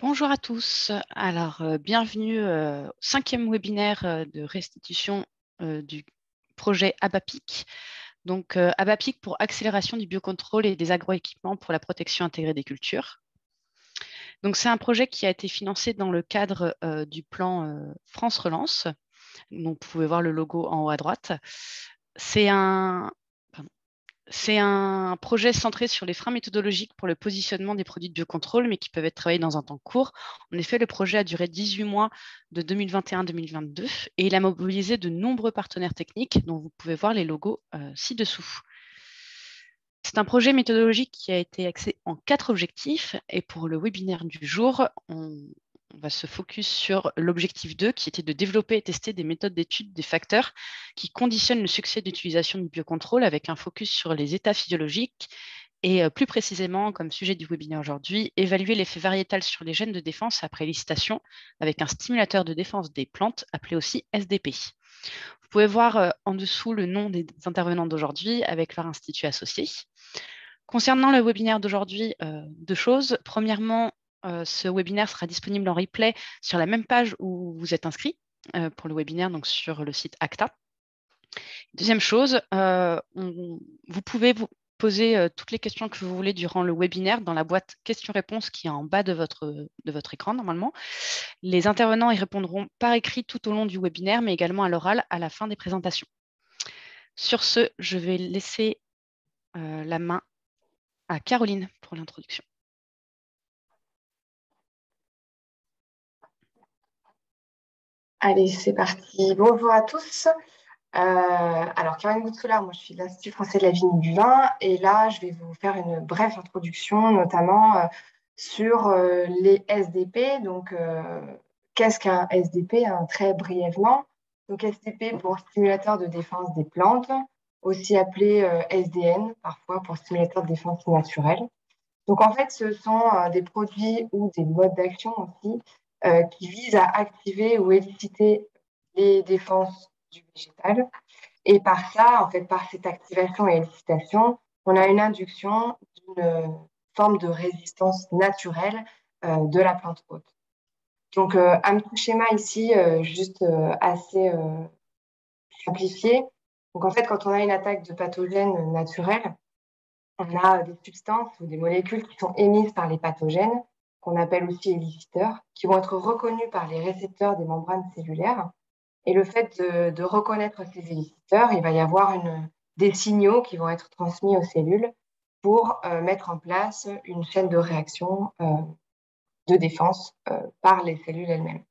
Bonjour à tous. Alors, bienvenue au 5e webinaire de restitution du projet ABAPIC. Donc, ABAPIC pour accélération du biocontrôle et des agroéquipements pour la protection intégrée des cultures. Donc, c'est un projet qui a été financé dans le cadre du plan France Relance. Donc, vous pouvez voir le logo en haut à droite. C'est un projet centré sur les freins méthodologiques pour le positionnement des produits de biocontrôle, mais qui peuvent être travaillés dans un temps court. En effet, le projet a duré 18 mois de 2021 à 2022 et il a mobilisé de nombreux partenaires techniques dont vous pouvez voir les logos ci-dessous. C'est un projet méthodologique qui a été axé en 4 objectifs et pour le webinaire du jour, on va se focus sur l'objectif 2 qui était de développer et tester des méthodes d'étude des facteurs qui conditionnent le succès d'utilisation du biocontrôle avec un focus sur les états physiologiques et plus précisément, comme sujet du webinaire aujourd'hui, évaluer l'effet variétal sur les gènes de défense après élicitation avec un stimulateur de défense des plantes appelé aussi SDP. Vous pouvez voir en dessous le nom des intervenants d'aujourd'hui avec leur institut associé. Concernant le webinaire d'aujourd'hui, 2 choses. Premièrement, ce webinaire sera disponible en replay sur la même page où vous êtes inscrit pour le webinaire, donc sur le site ACTA. Deuxième chose, vous pouvez vous poser toutes les questions que vous voulez durant le webinaire dans la boîte questions-réponses qui est en bas de votre écran normalement. Les intervenants y répondront par écrit tout au long du webinaire, mais également à l'oral à la fin des présentations. Sur ce, je vais laisser la main à Caroline pour l'introduction. Allez, c'est parti. Bonjour à tous. Alors, Caroline Boutsoula, moi je suis de l'Institut français de la vigne et du vin et là, je vais vous faire une brève introduction, notamment sur les SDP. Donc, qu'est-ce qu'un SDP, hein, très brièvement? Donc, SDP pour stimulateur de défense des plantes, aussi appelé SDN, parfois pour stimulateur de défense naturelle. Donc, en fait, ce sont des produits ou des modes d'action aussi qui visent à activer ou éliciter les défenses du végétal. Et par ça, en fait, par cette activation et élicitation, on a une induction d'une forme de résistance naturelle de la plante hôte. Donc, un petit schéma ici, juste assez simplifié. Donc, en fait, quand on a une attaque de pathogènes naturels, on a des substances ou des molécules qui sont émises par les pathogènes, qu'on appelle aussi éliciteurs, qui vont être reconnus par les récepteurs des membranes cellulaires. Et le fait de reconnaître ces éliciteurs, il va y avoir des signaux qui vont être transmis aux cellules pour mettre en place une chaîne de réaction de défense par les cellules elles-mêmes.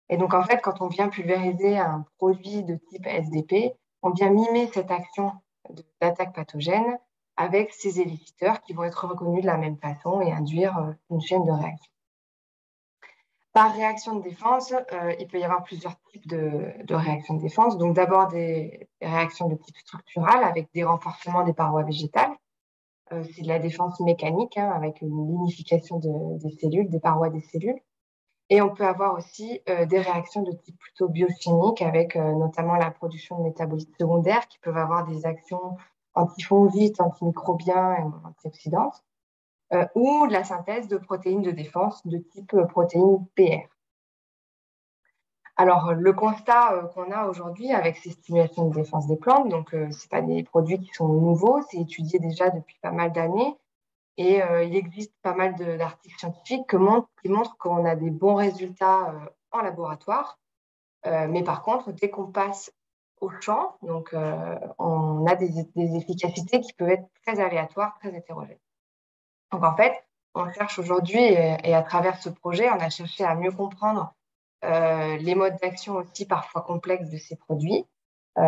Et donc, en fait, quand on vient pulvériser un produit de type SDP, on vient mimer cette action d'attaque pathogène avec ces éliciteurs qui vont être reconnus de la même façon et induire une chaîne de réaction. Par réaction de défense, il peut y avoir plusieurs types de réactions de défense. Donc, d'abord, des réactions de type structural avec des renforcements des parois végétales. C'est de la défense mécanique, hein, avec une lignification des cellules, des parois des cellules. Et on peut avoir aussi des réactions de type plutôt biochimique avec notamment la production de métabolites secondaires qui peuvent avoir des actions antifongiques, antimicrobiens et antioxydantes, ou de la synthèse de protéines de défense de type protéines PR. Alors, le constat qu'on a aujourd'hui avec ces stimulations de défense des plantes, donc ce pas des produits qui sont nouveaux, c'est étudié déjà depuis pas mal d'années. Et il existe pas mal d'articles scientifiques qui montrent qu'on a des bons résultats en laboratoire. Mais par contre, dès qu'on passe au champ, donc, on a des efficacités qui peuvent être très aléatoires, très hétérogènes. Donc en fait, on cherche aujourd'hui, et à travers ce projet, on a cherché à mieux comprendre les modes d'action aussi parfois complexes de ces produits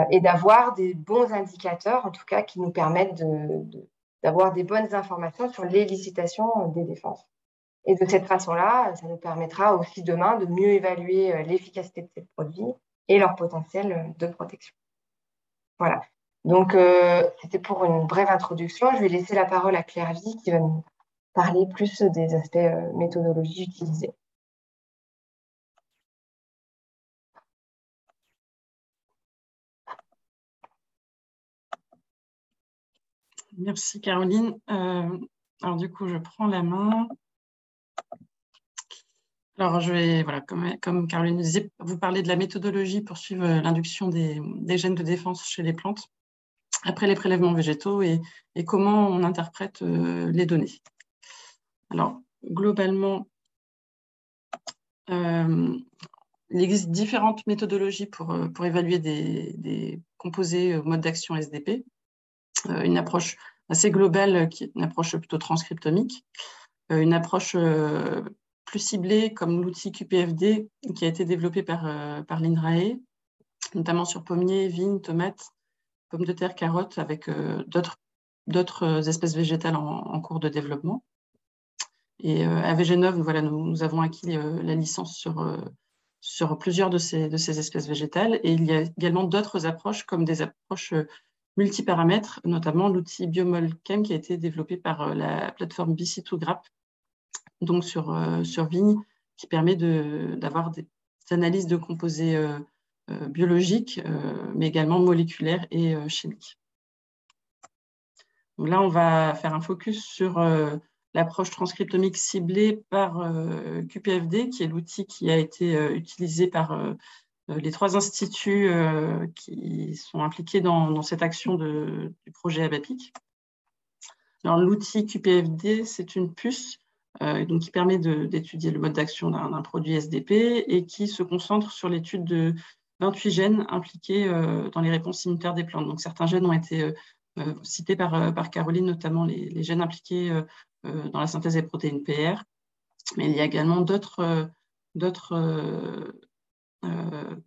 et d'avoir des bons indicateurs, en tout cas, qui nous permettent d'avoir des bonnes informations sur l'élicitation des défenses. Et de cette façon-là, ça nous permettra aussi demain de mieux évaluer l'efficacité de ces produits et leur potentiel de protection. Voilà. Donc, c'était pour une brève introduction. Je vais laisser la parole à Claire Vie qui va nous parler plus des aspects méthodologie utilisés. Merci Caroline. Alors du coup, je prends la main. Alors, je vais, voilà, comme Caroline le disait, vous parler de la méthodologie pour suivre l'induction des gènes de défense chez les plantes après les prélèvements végétaux et comment on interprète les données. Alors, globalement, il existe différentes méthodologies pour évaluer des composés mode d'action SDP. Une approche assez globale qui est une approche plutôt transcriptomique, une approche plus ciblée comme l'outil QPFD qui a été développé par l'INRAE, notamment sur pommiers, vignes, tomates, pommes de terre, carottes, avec d'autres espèces végétales en cours de développement. Et à VG9, voilà, nous avons acquis la licence sur plusieurs de ces espèces végétales. Et il y a également d'autres approches, comme des approches multiparamètres, notamment l'outil BiomolChem qui a été développé par la plateforme BC2Graph, donc sur vigne, qui permet d'avoir des analyses de composés biologiques, mais également moléculaires et chimiques. Donc là, on va faire un focus sur l'approche transcriptomique ciblée par QPFD, qui est l'outil qui a été utilisé par les 3 instituts qui sont impliqués dans cette action du projet ABAPIC. Alors, l'outil QPFD, c'est une puce donc, qui permet d'étudier le mode d'action d'un produit SDP et qui se concentre sur l'étude de 28 gènes impliqués dans les réponses immunitaires des plantes. Donc, certains gènes ont été cités par Caroline, notamment les gènes impliqués dans la synthèse des protéines PR. Mais il y a également d'autres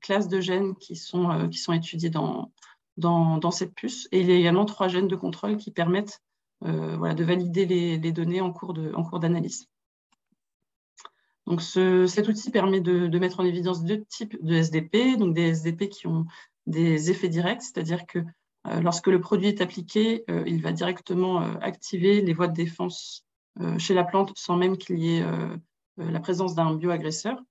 classes de gènes qui sont étudiés dans cette puce. Et il y a également 3 gènes de contrôle qui permettent voilà, de valider les données en cours d'analyse. Donc, cet outil permet de mettre en évidence 2 types de SDP, donc des SDP qui ont des effets directs, c'est-à-dire que lorsque le produit est appliqué, il va directement activer les voies de défense chez la plante sans même qu'il y ait la présence d'un bioagresseur.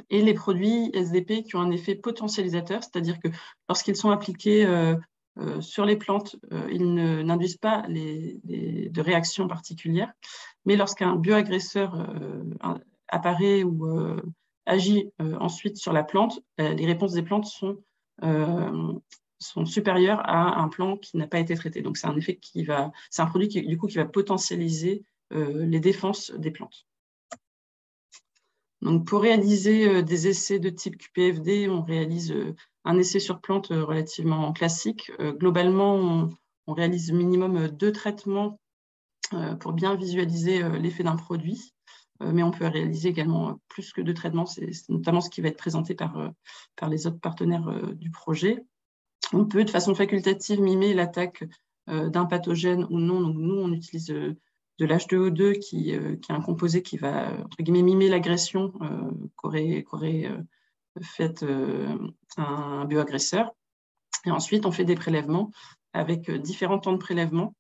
Et les produits SDP qui ont un effet potentialisateur, c'est-à-dire que lorsqu'ils sont appliqués sur les plantes, ils n'induisent pas de réaction particulière, mais lorsqu'un bioagresseur apparaît ou agit ensuite sur la plante, les réponses des plantes sont supérieures à un plant qui n'a pas été traité. Donc, c'est un produit qui va potentialiser les défenses des plantes. Donc, pour réaliser des essais de type QPFD, on réalise un essai sur plante relativement classique. Globalement, on réalise minimum 2 traitements pour bien visualiser l'effet d'un produit. Mais on peut réaliser également plus que 2 traitements. C'est notamment ce qui va être présenté par les autres partenaires du projet. On peut, de façon facultative, mimer l'attaque d'un pathogène ou non. Donc, nous, on utilise de l'H2O2 qui est un composé qui va, entre guillemets, mimer l'agression qu'aurait faite un bioagresseur. Et ensuite, on fait des prélèvements avec différents temps de prélèvement,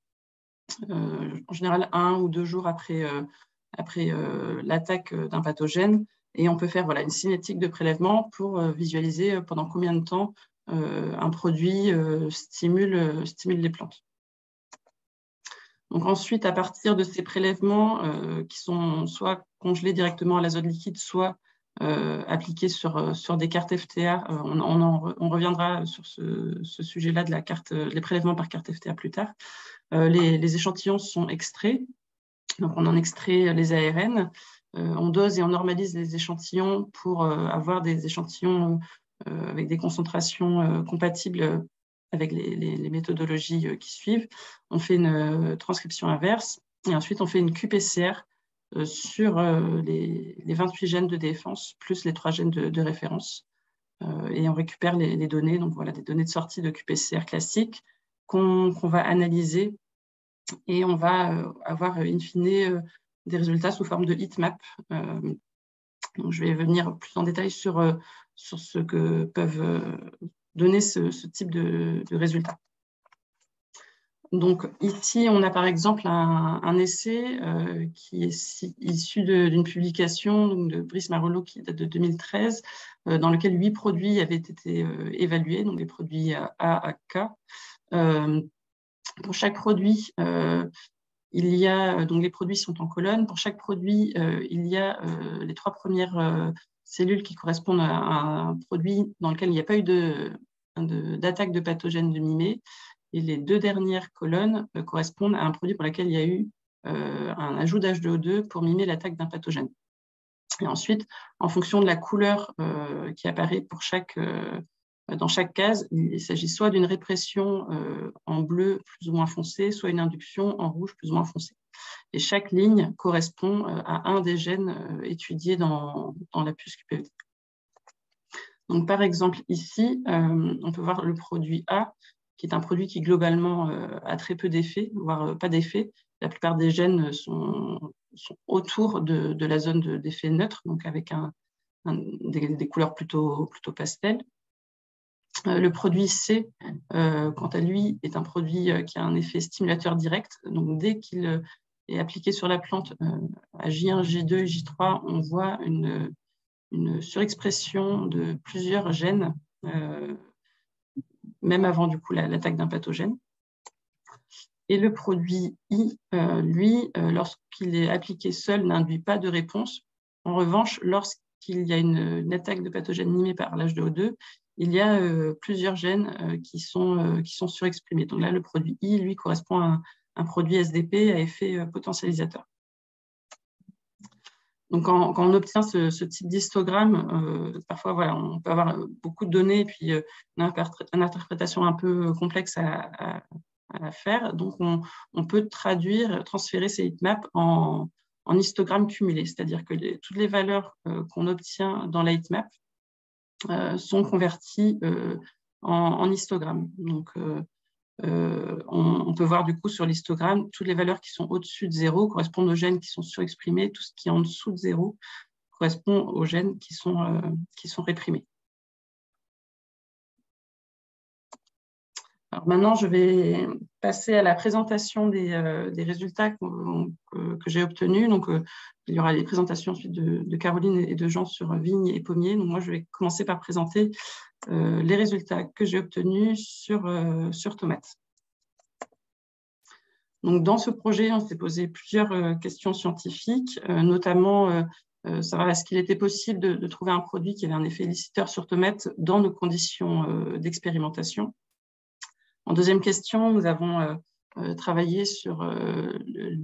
en général 1 ou 2 jours après l'attaque d'un pathogène. Et on peut faire une cinétique de prélèvement pour visualiser pendant combien de temps un produit stimule les plantes. Donc ensuite, à partir de ces prélèvements qui sont soit congelés directement à l'azote liquide, soit appliqués sur des cartes FTA, on reviendra sur ce sujet-là de les prélèvements par carte FTA plus tard. Les échantillons sont extraits, donc on en extrait les ARN, on dose et on normalise les échantillons pour avoir des échantillons avec des concentrations compatibles avec les méthodologies qui suivent. On fait une transcription inverse et ensuite on fait une qPCR sur les 28 gènes de défense plus les 3 gènes de référence. Et on récupère les données, donc voilà, des données de sortie de qPCR classiques qu'on va analyser et on va avoir in fine des résultats sous forme de heatmap. Donc je vais venir plus en détail sur ce que peuvent donner ce type de résultats. Donc ici, on a par exemple un essai qui est issu d'une publication de Brice Marollo qui date de 2013, dans lequel 8 produits avaient été évalués, donc des produits A à K. Pour chaque produit, il y a, donc les produits sont en colonne. Pour chaque produit, il y a les 3 premières cellules qui correspondent à un produit dans lequel il n'y a pas eu d'attaque de pathogène de mimée. Et les 2 dernières colonnes correspondent à un produit pour lequel il y a eu un ajout d'H2O2 pour mimer l'attaque d'un pathogène. Et ensuite, en fonction de la couleur qui apparaît dans chaque case, il s'agit soit d'une répression en bleu plus ou moins foncé, soit une induction en rouge plus ou moins foncé. Et chaque ligne correspond à un des gènes étudiés dans la puce QPV. Donc, par exemple, ici, on peut voir le produit A, qui est un produit qui globalement a très peu d'effets, voire pas d'effets. La plupart des gènes sont autour de la zone d'effet neutre, donc avec des couleurs plutôt pastel. Le produit C, quant à lui, est un produit qui a un effet stimulateur direct. Donc, dès qu'il est appliqué sur la plante à J1, J2 et J3, on voit une surexpression de plusieurs gènes, même avant du coup l'attaque d'un pathogène. Et le produit I, lui, lorsqu'il est appliqué seul, n'induit pas de réponse. En revanche, lorsqu'il y a une attaque de pathogène mimée par l'H2O2, il y a plusieurs gènes qui sont surexprimés. Donc là, le produit I, lui, correspond à un produit SDP à effet potentialisateur. Donc, quand on obtient ce type d'histogramme, parfois, voilà, on peut avoir beaucoup de données et puis une interprétation un peu complexe à faire. Donc, on peut transférer ces heatmaps en histogramme cumulé, c'est-à-dire que toutes les valeurs qu'on obtient dans la heatmap sont converties en histogramme. Donc, on peut voir du coup sur l'histogramme, toutes les valeurs qui sont au-dessus de 0 correspondent aux gènes qui sont surexprimés, tout ce qui est en dessous de 0 correspond aux gènes qui sont réprimés. Alors maintenant, je vais passer à la présentation des résultats que j'ai obtenus. Donc, il y aura les présentations ensuite de Caroline et de Jean sur vignes et pommiers. Donc, moi, je vais commencer par présenter les résultats que j'ai obtenus sur tomates. Donc, dans ce projet, on s'est posé plusieurs questions scientifiques, notamment savoir est-ce qu'il était possible de trouver un produit qui avait un effet éliciteur sur tomates dans nos conditions d'expérimentation. En deuxième question, nous avons travaillé sur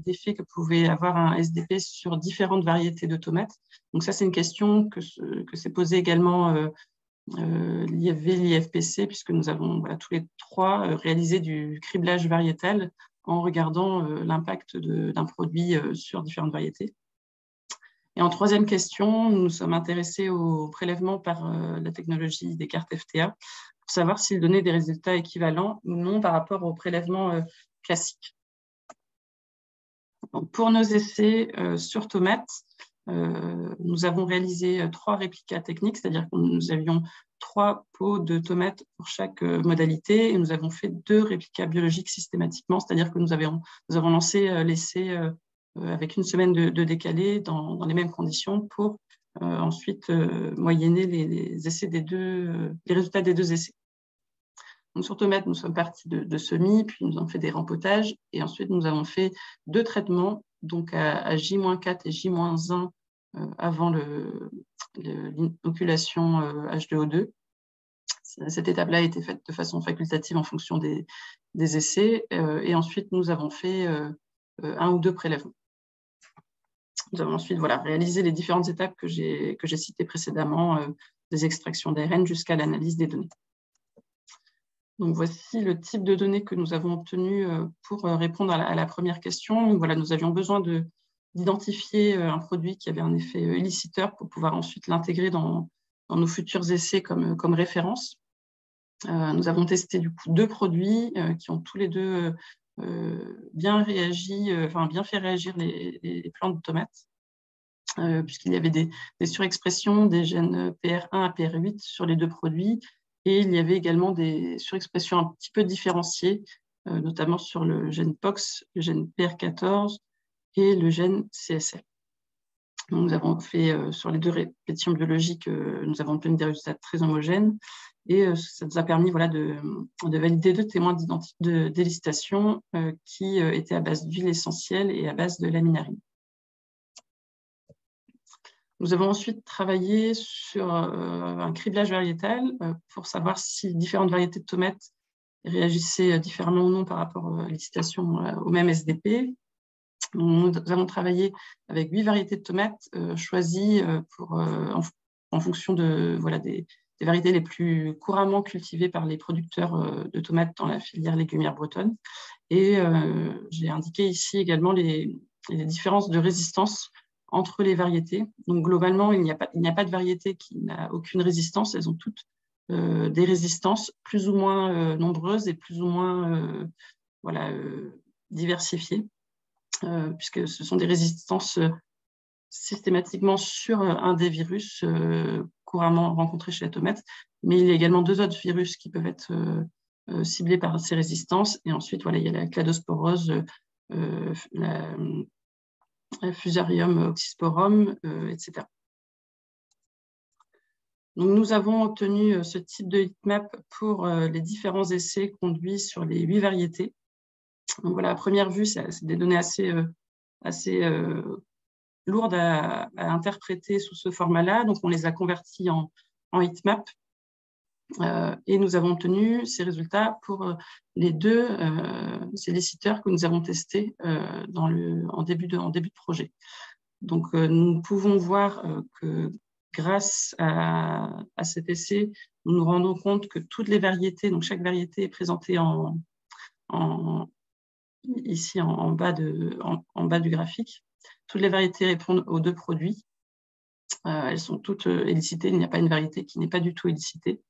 l'effet que pouvait avoir un SDP sur différentes variétés de tomates. Donc ça, c'est une question que s'est posée également l'IFPC, puisque nous avons tous les 3 réalisé du criblage variétal en regardant l'impact d'un produit sur différentes variétés. Et en troisième question, nous nous sommes intéressés au prélèvement par la technologie des cartes FTA pour savoir s'il donnait des résultats équivalents ou non par rapport au prélèvement classique. Donc, pour nos essais sur tomates, nous avons réalisé 3 réplicats techniques, c'est-à-dire que nous avions 3 pots de tomates pour chaque modalité et nous avons fait 2 réplicats biologiques systématiquement, c'est-à-dire que nous avons lancé l'essai avec une semaine de décalé dans les mêmes conditions pour ensuite moyenner les résultats des 2 essais. Donc, sur tomates, nous sommes partis de semis, puis nous avons fait des rempotages et ensuite nous avons fait 2 traitements, donc à J-4 et J-1 avant l'inoculation H2O2. Cette étape-là a été faite de façon facultative en fonction des essais et ensuite nous avons fait 1 ou 2 prélèvements. Nous avons ensuite réalisé les différentes étapes que j'ai citées précédemment, des extractions d'ARN jusqu'à l'analyse des données. Donc, voici le type de données que nous avons obtenues pour répondre à la première question. Donc, voilà, nous avions besoin d'identifier un produit qui avait un effet éliciteur pour pouvoir ensuite l'intégrer dans nos futurs essais comme référence. Nous avons testé du coup 2 produits qui ont tous les 2 bien fait réagir les plantes de tomates, puisqu'il y avait des surexpressions des gènes PR1 à PR8 sur les 2 produits. Et il y avait également des surexpressions un petit peu différenciées, notamment sur le gène POX, le gène PR14 et le gène CSL. Donc, nous avons fait, sur les 2 répétitions biologiques, nous avons obtenu des résultats très homogènes. Et ça nous a permis voilà, de valider 2 témoins d'élicitation qui étaient à base d'huile essentielle et à base de laminarine. Nous avons ensuite travaillé sur un criblage variétal pour savoir si différentes variétés de tomates réagissaient différemment ou non par rapport à l'élicitation au même SDP. Nous avons travaillé avec 8 variétés de tomates choisies en fonction de, voilà, des variétés les plus couramment cultivées par les producteurs de tomates dans la filière légumière bretonne. Et j'ai indiqué ici également les différences de résistance entre les variétés. Donc globalement, il n'y a pas de variété qui n'a aucune résistance. Elles ont toutes des résistances plus ou moins nombreuses et plus ou moins voilà, diversifiées. Puisque ce sont des résistances systématiquement sur un des virus couramment rencontrés chez la tomate, mais il y a également 2 autres virus qui peuvent être ciblés par ces résistances. Et ensuite, voilà, il y a la cladosporose, la Fusarium oxysporum, etc. Donc, nous avons obtenu ce type de heatmap pour les différents essais conduits sur les 8 variétés. Donc voilà, à première vue, c'est des données assez lourdes à interpréter sous ce format-là. Donc, on les a convertis en heatmap et nous avons obtenu ces résultats pour les 2 élliciteurs que nous avons testés en début de projet. Donc, nous pouvons voir que grâce à cet essai, nous nous rendons compte que toutes les variétés, donc chaque variété est présentée ici en bas du graphique. Toutes les variétés répondent aux 2 produits. Elles sont toutes élicitées. Il n'y a pas une variété qui n'est pas du tout élicitée.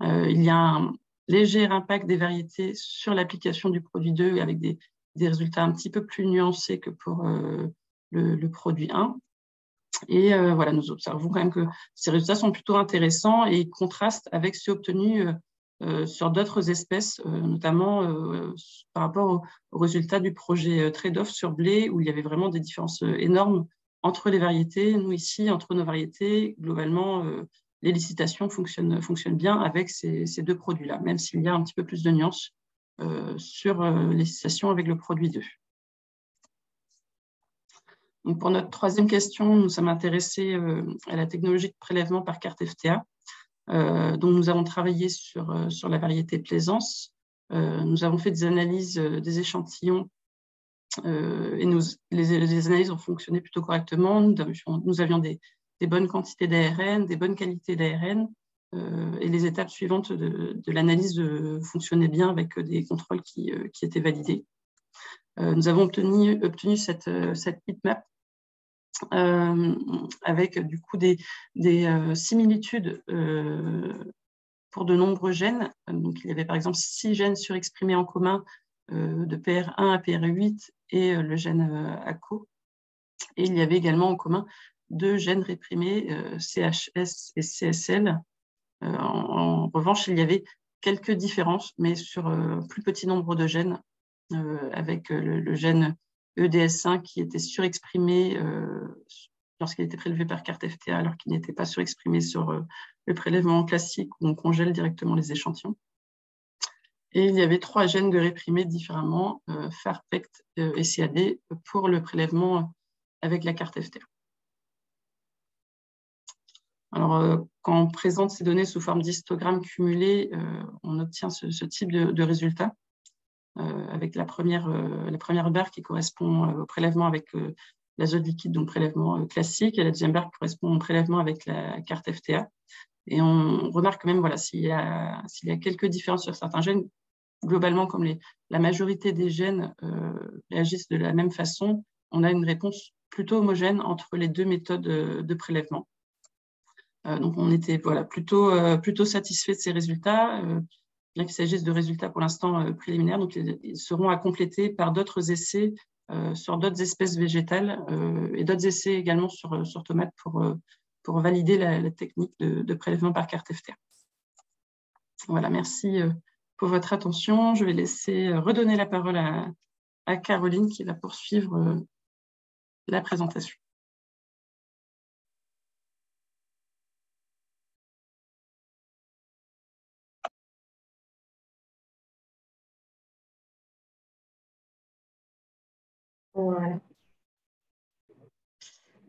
Il y a un léger impact des variétés sur l'application du produit 2 avec des résultats un petit peu plus nuancés que pour le produit 1. Et voilà, nous observons quand même que ces résultats sont plutôt intéressants et contrastent avec ceux obtenus sur d'autres espèces, notamment par rapport aux résultats du projet trade-off sur blé, où il y avait vraiment des différences énormes entre les variétés. Nous, ici, entre nos variétés, globalement, l'élicitation fonctionne bien avec ces 2 produits-là, même s'il y a un petit peu plus de nuances sur l'élicitation avec le produit 2. Donc pour notre 3e question, nous sommes intéressés à la technologie de prélèvement par carte FTA. dont nous avons travaillé sur la variété Plaisance. Nous avons fait des analyses des échantillons et les analyses ont fonctionné plutôt correctement. Nous avions des bonnes quantités d'ARN, des bonnes qualités d'ARN et les étapes suivantes de l'analyse fonctionnaient bien avec des contrôles qui étaient validés. Nous avons obtenu cette heatmap avec du coup des similitudes pour de nombreux gènes. Donc, il y avait par exemple 6 gènes surexprimés en commun de PR1 à PR8 et le gène ACO. Et il y avait également en commun 2 gènes réprimés, CHS et CSL. En revanche, il y avait quelques différences, mais sur un plus petit nombre de gènes, avec le gène EDS1 qui était surexprimé lorsqu'il était prélevé par carte FTA, alors qu'il n'était pas surexprimé sur le prélèvement classique où on congèle directement les échantillons. Et il y avait 3 gènes de réprimés différemment, FARPECT et CAD, pour le prélèvement avec la carte FTA. Alors, quand on présente ces données sous forme d'histogrammes cumulés, on obtient ce type de résultat. Avec la première barre qui correspond au prélèvement avec l'azote liquide, donc prélèvement classique, et la deuxième barre qui correspond au prélèvement avec la carte FTA. Et on remarque quand même, voilà, s'il y a quelques différences sur certains gènes, globalement, comme la majorité des gènes réagissent de la même façon, on a une réponse plutôt homogène entre les 2 méthodes de prélèvement. Donc, on était plutôt satisfait de ces résultats, bien qu'il s'agisse de résultats pour l'instant préliminaires. Donc, ils seront à compléter par d'autres essais sur d'autres espèces végétales et d'autres essais également sur tomates pour valider la technique de prélèvement par carte FTA. Voilà, merci pour votre attention. Je vais laisser redonner la parole à Caroline qui va poursuivre la présentation.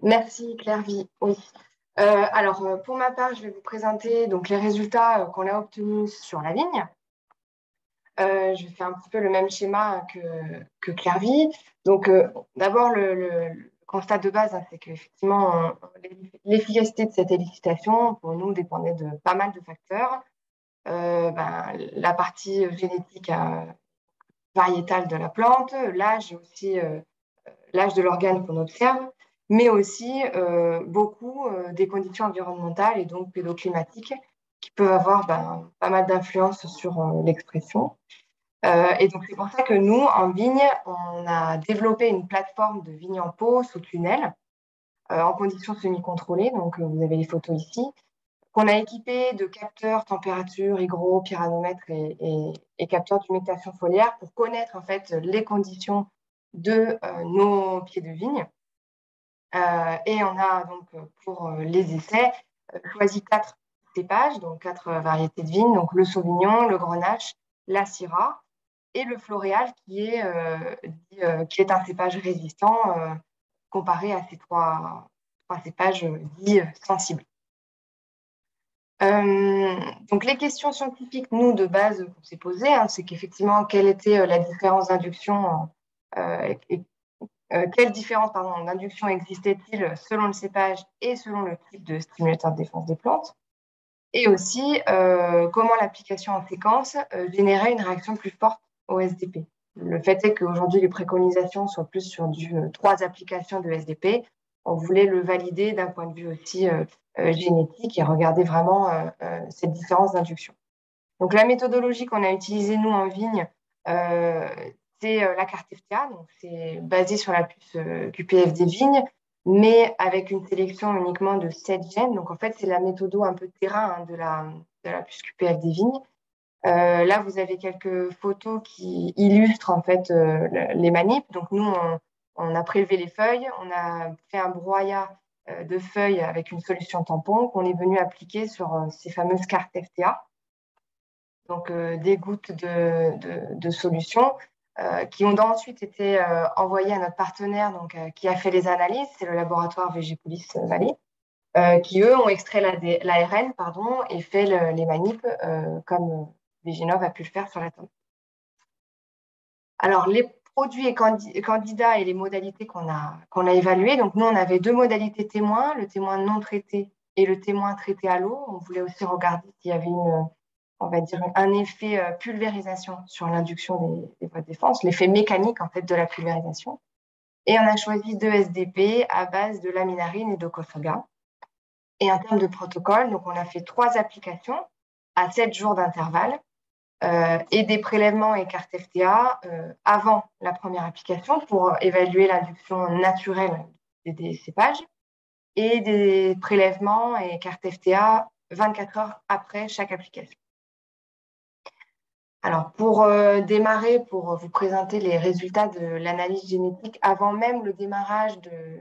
Merci Claire-Vie. Oui. Alors, pour ma part, je vais vous présenter donc, les résultats qu'on a obtenus sur la vigne. Je vais faire un petit peu le même schéma que Claire-Vie. Donc, d'abord, le constat de base, hein, c'est qu'effectivement, l'efficacité de cette élicitation, pour nous, dépendait de pas mal de facteurs. La partie génétique variétale de la plante, l'âge aussi, l'âge de l'organe qu'on observe, mais aussi beaucoup des conditions environnementales et donc pédoclimatiques qui peuvent avoir pas mal d'influence sur l'expression. Et donc, c'est pour ça que nous, en vigne, on a développé une plateforme de vigne en pot sous tunnel en conditions semi-contrôlées. Donc, vous avez les photos ici, qu'on a équipé de capteurs température, hygro, pyranomètre et capteurs d'humectation foliaire pour connaître en fait les conditions de nos pieds de vigne. Et on a donc pour les essais choisi 4 cépages, donc 4 variétés de vignes, donc le Sauvignon, le Grenache, la Syrah et le Floréal qui est un cépage résistant comparé à ces trois cépages dits sensibles. Donc les questions scientifiques, nous, de base, qu'on s'est posées, hein, c'est qu'effectivement, quelle était la différence d'induction quelle différence d'induction existait-il selon le cépage et selon le type de stimulateur de défense des plantes? Et aussi, comment l'application en séquence générait une réaction plus forte au SDP. Le fait est qu'aujourd'hui, les préconisations soient plus sur 3 applications de SDP. On voulait le valider d'un point de vue aussi génétique et regarder vraiment cette différence d'induction. Donc, la méthodologie qu'on a utilisée, nous, en vigne, c'est la carte FTA. Donc, c'est basé sur la puce QPF des vignes, mais avec une sélection uniquement de 7 gènes. Donc, en fait, c'est la méthode un peu terrain hein, de la puce QPF des vignes. Là, vous avez quelques photos qui illustrent en fait les manips. Donc, nous, on a prélevé les feuilles, on a fait un broyat de feuilles avec une solution tampon qu'on est venu appliquer sur ces fameuses cartes FTA. Donc des gouttes de solution qui ont ensuite été envoyées à notre partenaire donc, qui a fait les analyses, c'est le laboratoire Végépolis Vallée, qui eux ont extrait l'ARN et fait les manips comme Véginov a pu le faire sur la tomate. Alors les produits et candidats et les modalités qu'on a évaluées, donc nous on avait 2 modalités témoins, le témoin non traité et le témoin traité à l'eau. On voulait aussi regarder s'il y avait on va dire, un effet pulvérisation sur l'induction des voies de défense, l'effet mécanique en fait de la pulvérisation. Et on a choisi 2 SDP à base de laminarine et de Kosoga. Et en termes de protocole, donc on a fait 3 applications à 7 jours d'intervalle et des prélèvements et cartes FTA avant la première application pour évaluer l'induction naturelle des cépages et des prélèvements et cartes FTA 24 heures après chaque application. Alors, pour démarrer, pour vous présenter les résultats de l'analyse génétique avant même le démarrage de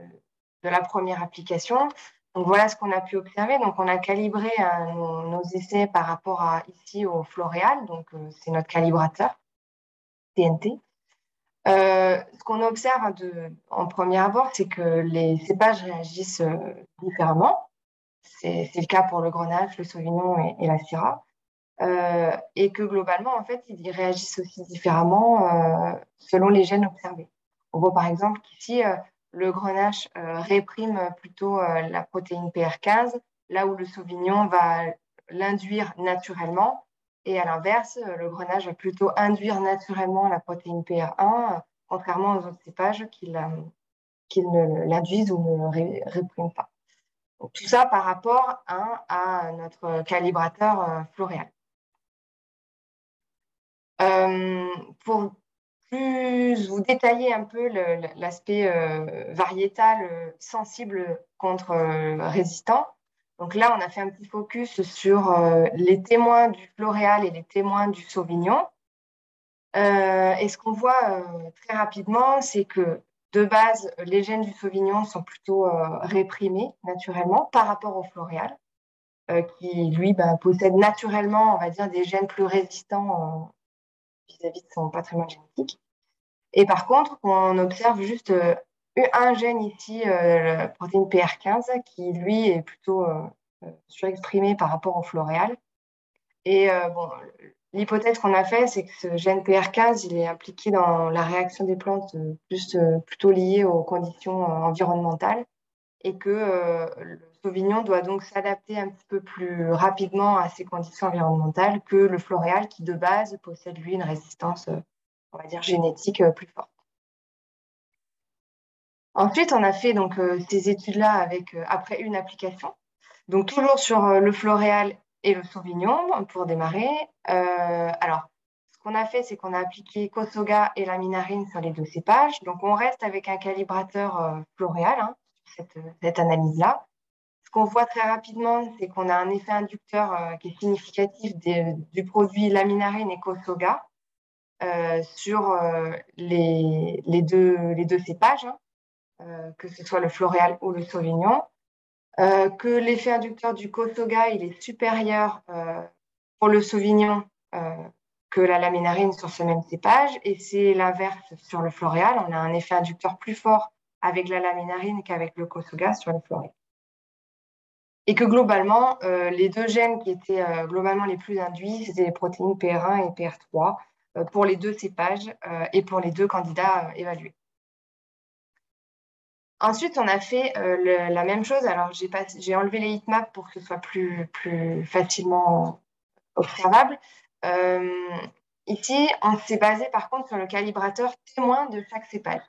la première application, donc voilà ce qu'on a pu observer. Donc, on a calibré nos essais par rapport ici au Floréal, donc c'est notre calibrateur TNT. Ce qu'on observe en premier abord, c'est que les cépages réagissent différemment. C'est le cas pour le Grenache, le Sauvignon et la Syrah. Et que globalement, en fait, ils réagissent aussi différemment selon les gènes observés. On voit par exemple qu'ici, le Grenache réprime plutôt la protéine PR15, là où le Sauvignon va l'induire naturellement. Et à l'inverse, le Grenache va plutôt induire naturellement la protéine PR1, contrairement aux autres cépages qui ne l'induisent ou ne répriment pas. Donc, tout ça par rapport à notre calibrateur Floréal. Pour plus vous détailler un peu l'aspect variétal sensible contre résistant, donc là, on a fait un petit focus sur les témoins du Floréal et les témoins du Sauvignon. Et ce qu'on voit très rapidement, c'est que de base, les gènes du Sauvignon sont plutôt réprimés naturellement par rapport au Floréal, qui, lui, possède naturellement, on va dire, des gènes plus résistants vis-à-vis de son patrimoine génétique. Et par contre, on observe juste un gène ici, la protéine PR15, qui lui est plutôt surexprimé par rapport au floréal. Et bon, l'hypothèse qu'on a fait, c'est que ce gène PR15, il est impliqué dans la réaction des plantes plutôt liée aux conditions environnementales et que le sauvignon doit donc s'adapter un petit peu plus rapidement à ces conditions environnementales que le floréal qui, de base, possède, lui, une résistance, on va dire, génétique plus forte. Ensuite, on a fait donc, ces études-là après une application. Donc, toujours sur le floréal et le sauvignon pour démarrer. Alors, ce qu'on a fait, c'est qu'on a appliqué Kosoga et laminarine sur les 2 cépages. Donc, on reste avec un calibrateur floréal hein, sur cette analyse-là. Ce qu'on voit très rapidement, c'est qu'on a un effet inducteur qui est significatif du produit laminarine et Kosoga sur les deux cépages, hein, que ce soit le floréal ou le sauvignon. Que l'effet inducteur du Kosoga il est supérieur pour le sauvignon que la laminarine sur ce même cépage, et c'est l'inverse sur le floréal. On a un effet inducteur plus fort avec la laminarine qu'avec le Kosoga sur le floréal. Et que globalement, les 2 gènes qui étaient globalement les plus induits, c'était les protéines PR1 et PR3 pour les 2 cépages et pour les 2 candidats évalués. Ensuite, on a fait la même chose. Alors, j'ai enlevé les heatmaps pour que ce soit plus facilement observable. Ici, on s'est basé par contre sur le calibrateur témoin de chaque cépage.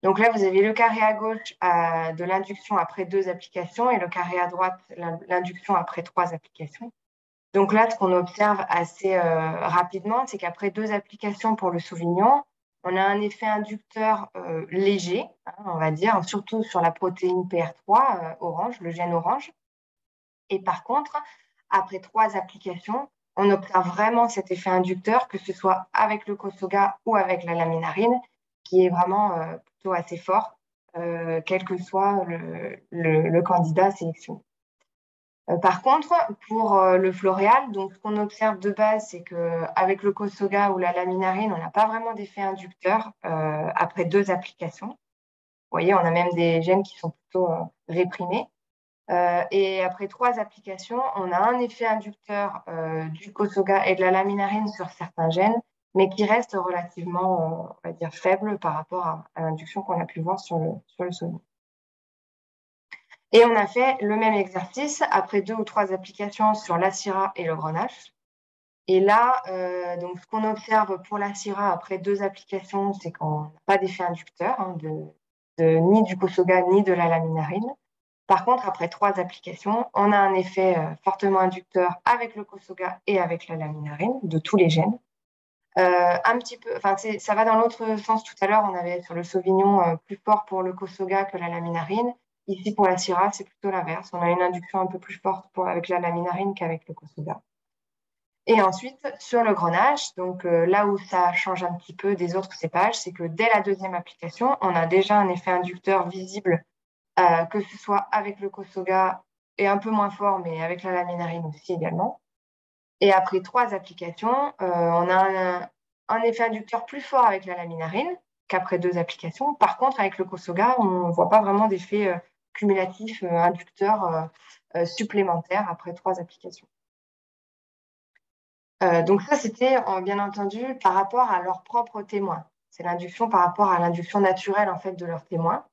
Donc là, vous avez le carré à gauche de l'induction après 2 applications et le carré à droite, l'induction après 3 applications. Donc là, ce qu'on observe assez rapidement, c'est qu'après 2 applications pour le sauvignon, on a un effet inducteur léger, hein, on va dire, surtout sur la protéine PR3 orange, le gène orange. Et par contre, après 3 applications, on observe vraiment cet effet inducteur, que ce soit avec le Kosoga ou avec la laminarine, qui est vraiment plutôt assez fort, quel que soit le candidat sélectionné. Par contre, pour le floréal, donc ce qu'on observe de base, c'est qu'avec le Kosoga ou la laminarine, on n'a pas vraiment d'effet inducteur après 2 applications. Vous voyez, on a même des gènes qui sont plutôt réprimés. Et après 3 applications, on a un effet inducteur du Kosoga et de la laminarine sur certains gènes, mais qui reste relativement, on va dire, faible par rapport à l'induction qu'on a pu voir sur le sauvignon. Et on a fait le même exercice après 2 ou 3 applications sur la Syrah et le Grenache. Et là, donc, ce qu'on observe pour la Syrah après 2 applications, c'est qu'on n'a pas d'effet inducteur hein, ni du Kosoga ni de la laminarine. Par contre, après 3 applications, on a un effet fortement inducteur avec le Kosoga et avec la laminarine de tous les gènes. Un petit peu, ça va dans l'autre sens. Tout à l'heure, on avait sur le sauvignon plus fort pour le Kosoga que la laminarine. Ici, pour la Syrah, c'est plutôt l'inverse. On a une induction un peu plus forte avec la laminarine qu'avec le Kosoga. Et ensuite, sur le Grenache, donc là où ça change un petit peu des autres cépages, c'est que dès la 2e application, on a déjà un effet inducteur visible, que ce soit avec le Kosoga et un peu moins fort, mais avec la laminarine aussi également. Et après 3 applications, on a un effet inducteur plus fort avec la laminarine qu'après 2 applications. Par contre, avec le Kosoga, on ne voit pas vraiment d'effet cumulatif inducteur supplémentaire après 3 applications. Donc ça, c'était bien entendu par rapport à leurs propres témoins. C'est l'induction par rapport à l'induction naturelle en fait de leurs témoins.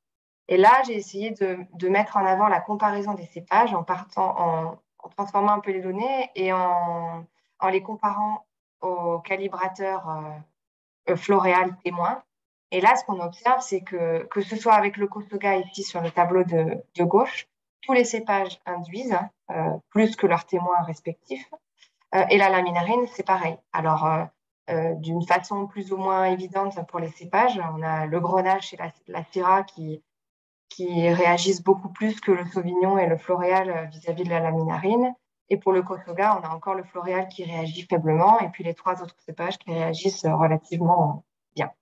Et là, j'ai essayé de mettre en avant la comparaison des cépages en transformant un peu les données et en les comparant au calibrateur floréal témoin. Et là, ce qu'on observe, c'est que ce soit avec le Kosoga ici sur le tableau de gauche, tous les cépages induisent plus que leurs témoins respectifs. Et la laminarine, c'est pareil. Alors, d'une façon plus ou moins évidente pour les cépages, on a le Grenache et la Syrah qui réagissent beaucoup plus que le sauvignon et le floréal vis-à-vis de la laminarine. Et pour le Kosoga, on a encore le floréal qui réagit faiblement et puis les 3 autres cépages qui réagissent relativement bien.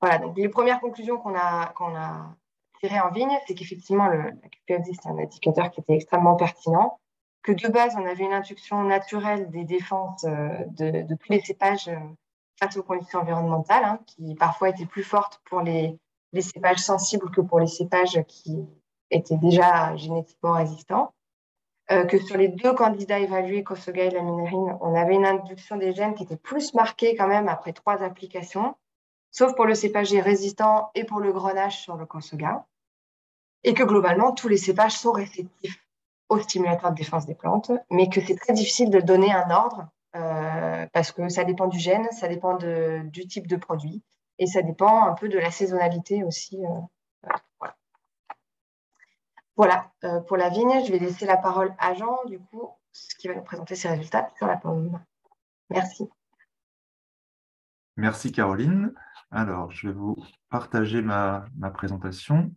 Voilà, donc les premières conclusions qu'on a tirées en vigne, c'est qu'effectivement, la QPFD, c'est un indicateur qui était extrêmement pertinent, que de base, on avait une induction naturelle des défenses de tous les cépages face aux conditions environnementales, hein, qui parfois étaient plus fortes pour les les cépages sensibles que pour les cépages qui étaient déjà génétiquement résistants. Que sur les 2 candidats évalués, Kosoga et Laminérine, on avait une induction des gènes qui était plus marquée quand même après 3 applications, sauf pour le cépage résistant et pour le grenache sur le Kosoga, et que globalement, tous les cépages sont réceptifs aux stimulateurs de défense des plantes, mais que c'est très difficile de donner un ordre parce que ça dépend du gène, ça dépend du type de produit, et ça dépend un peu de la saisonnalité aussi. Voilà. Voilà, pour la vigne, je vais laisser la parole à Jean, du coup, qui va nous présenter ses résultats sur la pomme. Merci. Merci Caroline. Alors, je vais vous partager ma présentation.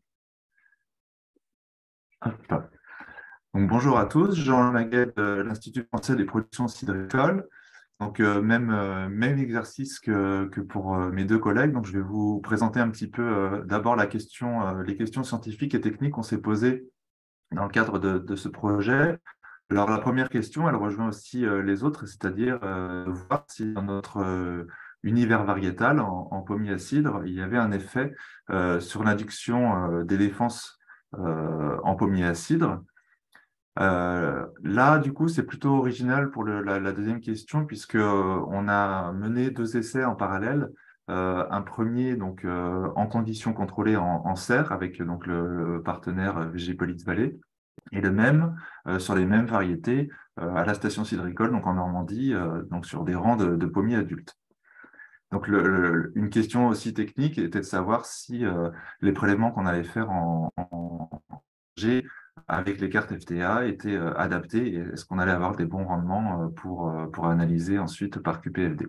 Hop. Donc, bonjour à tous, Jean Maguet de l'Institut français des productions cidricoles. Donc, même exercice que pour mes 2 collègues. Donc, je vais vous présenter un petit peu d'abord les questions scientifiques et techniques qu'on s'est posées dans le cadre de ce projet. Alors, la première question, elle rejoint aussi les autres, c'est-à-dire voir si dans notre univers variétal en pommier à cidre, il y avait un effet sur l'induction des défenses en pommier à cidre. Là, du coup, c'est plutôt original pour la deuxième question, puisque on a mené 2 essais en parallèle. Un premier donc en conditions contrôlées en serre avec donc le partenaire Végépolis Vallée, et le même sur les mêmes variétés à la station cidricole, donc en Normandie, donc sur des rangs de pommiers adultes. Donc une question aussi technique était de savoir si les prélèvements qu'on allait faire en G avec les cartes FTA étaient adaptés et est-ce qu'on allait avoir des bons rendements pour analyser ensuite par QPFD.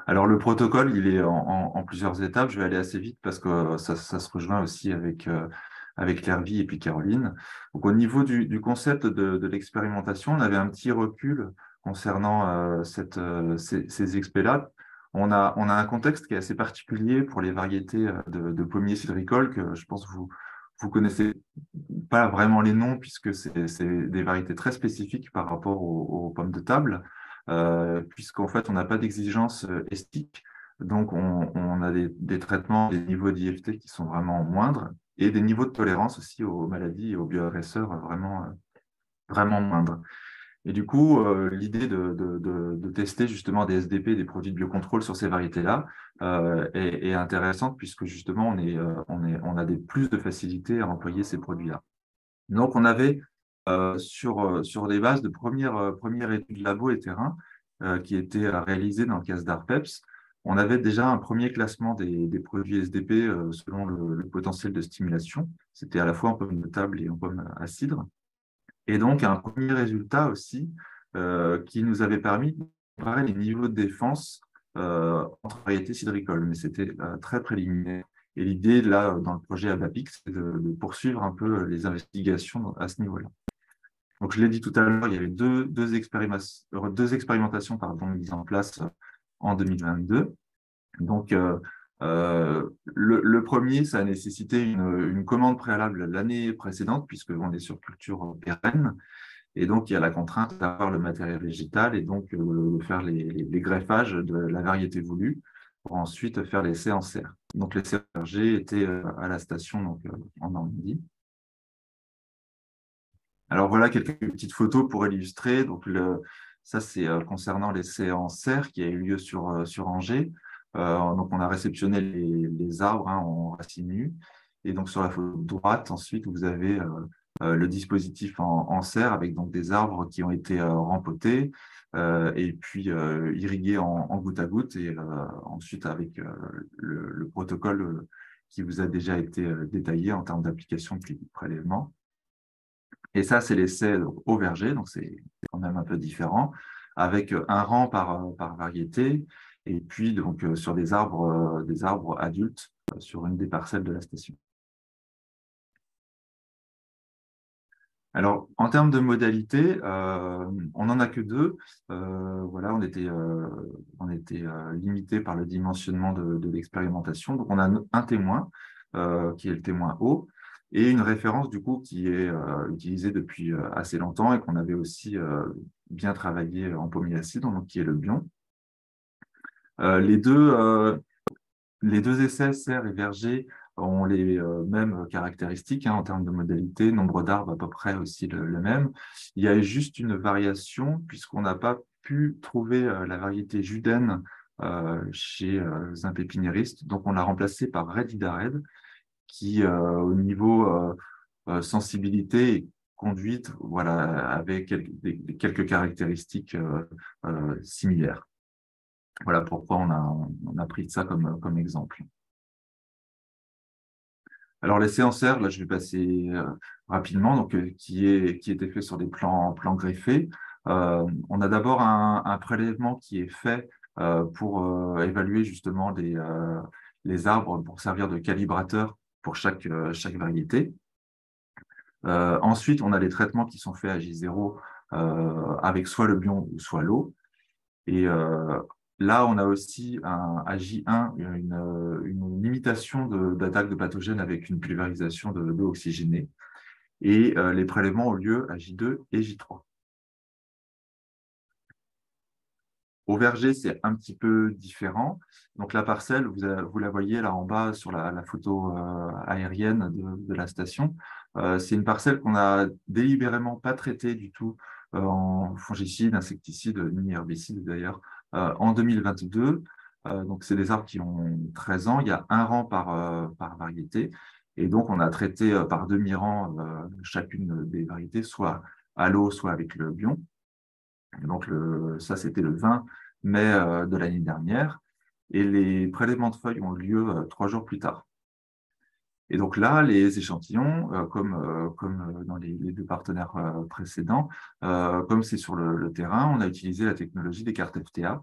Alors le protocole, il est en plusieurs étapes. Je vais aller assez vite parce que ça se rejoint aussi avec Claire Vie et puis Caroline. Donc au niveau du concept de l'expérimentation, on avait un petit recul concernant ces expés-là. On a un contexte qui est assez particulier pour les variétés de pommiers cidricoles que je pense vous connaissez pas vraiment les noms puisque c'est des variétés très spécifiques par rapport aux pommes de table, puisqu'en fait on n'a pas d'exigence estique, donc on a des traitements, des niveaux d'IFT qui sont vraiment moindres et des niveaux de tolérance aussi aux maladies et aux bioagresseurs vraiment moindres. Et du coup, l'idée de tester justement des SDP, des produits de biocontrôle sur ces variétés-là est intéressante puisque justement on a plus de facilité à employer ces produits-là. Donc on avait sur des bases de première étude labo et terrain qui étaient réalisées dans le cas d'ARPEPS, on avait déjà un premier classement des produits SDP selon le potentiel de stimulation. C'était à la fois en pomme de table et en pomme à cidre. Et donc, un premier résultat aussi qui nous avait permis de comparer les niveaux de défense entre variétés cidricoles. Mais c'était très préliminaire. Et l'idée, là, dans le projet ABAPIX, c'est de poursuivre un peu les investigations à ce niveau-là. Donc, je l'ai dit tout à l'heure, il y avait deux expérimentations mises en place en 2022. Donc, le premier, ça a nécessité une commande préalable l'année précédente, puisqu'on est sur culture pérenne. Et donc, il y a la contrainte d'avoir le matériel végétal et donc faire les greffages de la variété voulue pour ensuite faire l'essai en serre. Donc, l'essai RG était à la station donc, en Normandie. Alors, voilà quelques petites photos pour illustrer. Donc, ça, c'est concernant l'essai en serre qui a eu lieu sur Angers. Donc, on a réceptionné les arbres en racines nues. Et donc, sur la photo de droite, ensuite, vous avez le dispositif en serre avec donc des arbres qui ont été rempotés et puis irrigués en goutte à goutte et ensuite avec le protocole qui vous a déjà été détaillé en termes d'application de prélèvement. Et ça, c'est l'essai au verger, donc c'est quand même un peu différent, avec un rang par variété et puis donc sur des arbres adultes sur une des parcelles de la station. Alors, en termes de modalités, on n'en a que 2. Voilà, on était limité par le dimensionnement de l'expérimentation. Donc, on a un témoin, qui est le témoin O, et une référence, du coup, qui est utilisée depuis assez longtemps et qu'on avait aussi bien travaillé en pommier acide, donc qui est le bion. Les deux Les deux essais, serre et verger, ont les mêmes caractéristiques en termes de modalité, nombre d'arbres à peu près aussi le même. Il y a juste une variation puisqu'on n'a pas pu trouver la variété Juden chez un pépiniériste, donc on l'a remplacé par Red Idared qui, au niveau sensibilité et conduite, voilà, avait quelques caractéristiques similaires. Voilà pourquoi on a pris ça comme exemple. Alors, l'essai en serre, là, je vais passer rapidement, donc, qui était fait sur des plans greffés. On a d'abord un prélèvement qui est fait pour évaluer justement les arbres pour servir de calibrateur pour chaque variété. Ensuite, on a les traitements qui sont faits à J0 avec soit le bion ou soit l'eau. Et là, on a aussi à J1 une limitation d'attaque de pathogènes avec une pulvérisation d'eau oxygénée. Et les prélèvements ont lieu à J2 et J3. Au verger, c'est un petit peu différent. Donc la parcelle, vous la voyez là en bas sur la photo aérienne de la station. C'est une parcelle qu'on a délibérément pas traitée du tout en fongicide, insecticide, ni herbicide d'ailleurs, en 2022. Donc c'est des arbres qui ont 13 ans. Il y a un rang par variété. Et donc on a traité par demi-rang chacune des variétés, soit à l'eau, soit avec le bion. Donc, ça, c'était le 20 mai de l'année dernière. Et les prélèvements de feuilles ont lieu 3 jours plus tard. Et donc là, les échantillons, comme dans les deux partenaires précédents, comme c'est sur le terrain, on a utilisé la technologie des cartes FTA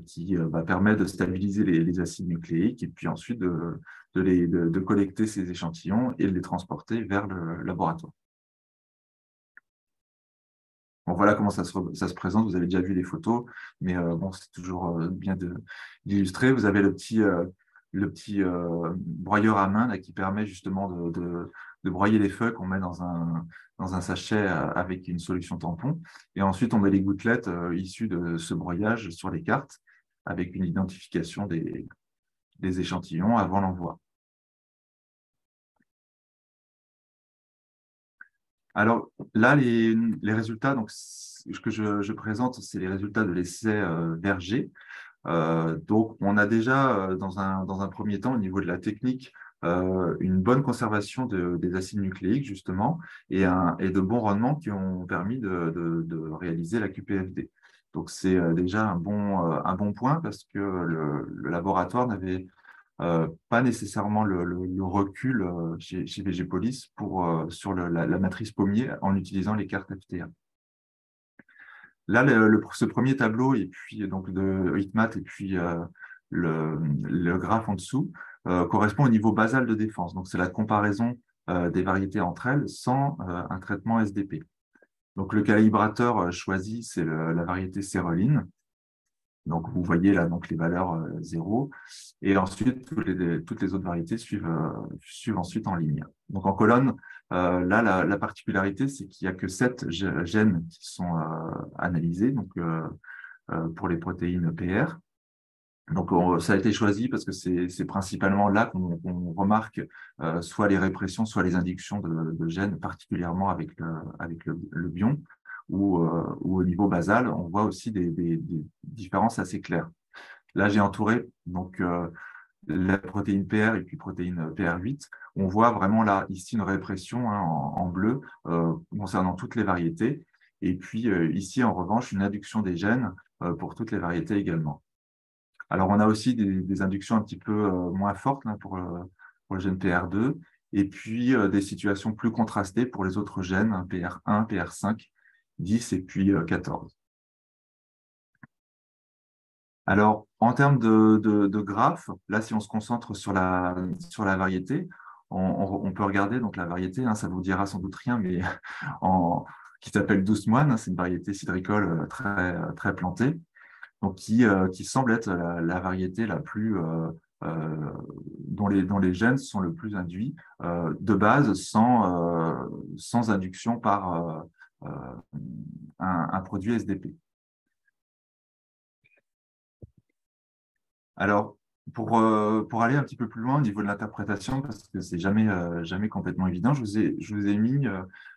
qui permet de stabiliser les acides nucléiques et puis ensuite de collecter ces échantillons et de les transporter vers le laboratoire. Bon, voilà comment ça se présente. Vous avez déjà vu les photos, mais bon, c'est toujours bien d'illustrer. Vous avez le petit broyeur à main là, qui permet justement de broyer les feuilles qu'on met dans un sachet avec une solution tampon. Et ensuite, on met les gouttelettes issues de ce broyage sur les cartes avec une identification des échantillons avant l'envoi. Alors là, les résultats donc, que je présente, c'est les résultats de l'essai verger. Donc, on a déjà, dans un premier temps, au niveau de la technique, une bonne conservation des acides nucléiques, justement, et de bons rendements qui ont permis de réaliser la QPFD. Donc, c'est déjà un bon point parce que le laboratoire n'avait pas nécessairement le recul chez VG-Police sur la matrice pommier en utilisant les cartes FTA. Là, ce premier tableau, et puis donc de Hitmat, et puis le graphe en dessous, correspond au niveau basal de défense. Donc, c'est la comparaison des variétés entre elles sans un traitement SDP. Donc, le calibrateur choisi, c'est la variété céroline. Donc, vous voyez là donc, les valeurs 0. Et ensuite, toutes les autres variétés suivent ensuite en ligne. Donc, en colonne, là, la particularité, c'est qu'il n'y a que 7 gènes qui sont analysés donc, pour les protéines PR. Donc, ça a été choisi parce que c'est principalement là qu'on remarque soit les répressions, soit les inductions de gènes, particulièrement avec le bion, ou au niveau basal, on voit aussi des différences assez claires. Là, j'ai entouré donc, la protéine PR et puis protéine PR8. On voit vraiment là, ici, une répression en bleu concernant toutes les variétés. Et puis ici, en revanche, une induction des gènes pour toutes les variétés également. Alors, on a aussi des inductions un petit peu moins fortes là, pour le gène PR2, et puis des situations plus contrastées pour les autres gènes, PR1, PR5, 10 et puis 14. Alors, en termes de graphes, là, si on se concentre sur la variété, on peut regarder donc la variété, ça ne vous dira sans doute rien, mais qui s'appelle douce moine, c'est une variété cidricole très plantée. Donc qui semble être la variété la plus dont les gènes sont le plus induits de base sans induction par un produit SDP. Alors, Pour aller un petit peu plus loin au niveau de l'interprétation, parce que c'est jamais complètement évident, je vous ai mis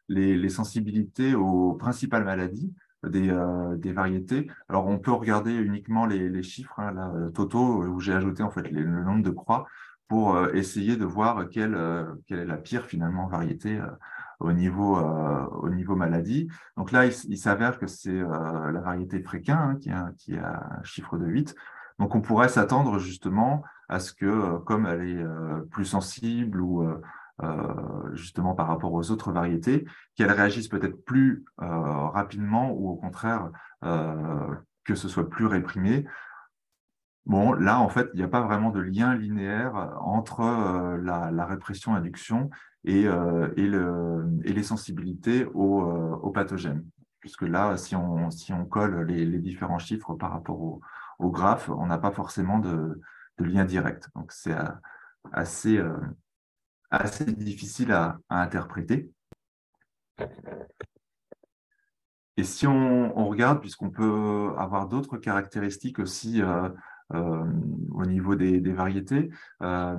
les sensibilités aux principales maladies des variétés. Alors, on peut regarder uniquement les chiffres hein, là, totaux, où j'ai ajouté en fait le nombre de croix pour essayer de voir quelle est la pire finalement variété au niveau maladie. Donc là, il s'avère que c'est la variété Fréquin hein, qui a un chiffre de 8. Donc, on pourrait s'attendre justement à ce que, comme elle est plus sensible ou justement par rapport aux autres variétés, qu'elle réagisse peut-être plus rapidement ou au contraire que ce soit plus réprimé. Bon, là, en fait, il n'y a pas vraiment de lien linéaire entre la répression-induction et les sensibilités aux pathogènes. Puisque là, si on colle les différents chiffres par rapport au graphe, on n'a pas forcément de lien direct. Donc, c'est assez, assez difficile à interpréter. Et si on regarde, puisqu'on peut avoir d'autres caractéristiques aussi euh, au niveau des variétés, euh,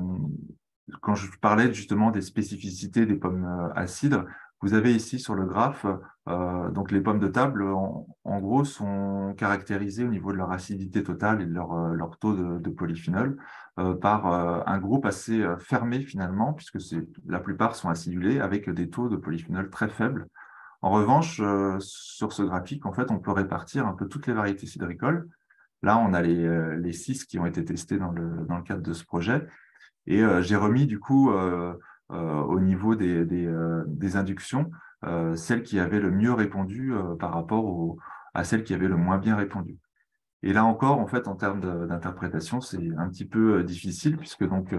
quand je parlais justement des spécificités des pommes à cidre, vous avez ici sur le graphe, donc les pommes de table, en gros, sont caractérisées au niveau de leur acidité totale et de leur taux de polyphénol par un groupe assez fermé finalement, puisque la plupart sont acidulés avec des taux de polyphénol très faibles. En revanche, sur ce graphique, en fait, on peut répartir un peu toutes les variétés cidricoles. Là, on a les 6 qui ont été testés dans le cadre de ce projet. Et j'ai remis, du coup, au niveau des inductions, celles qui avaient le mieux répondu par rapport à celles qui avaient le moins bien répondu. Et là encore, en fait, en termes d'interprétation, c'est un petit peu difficile, puisque donc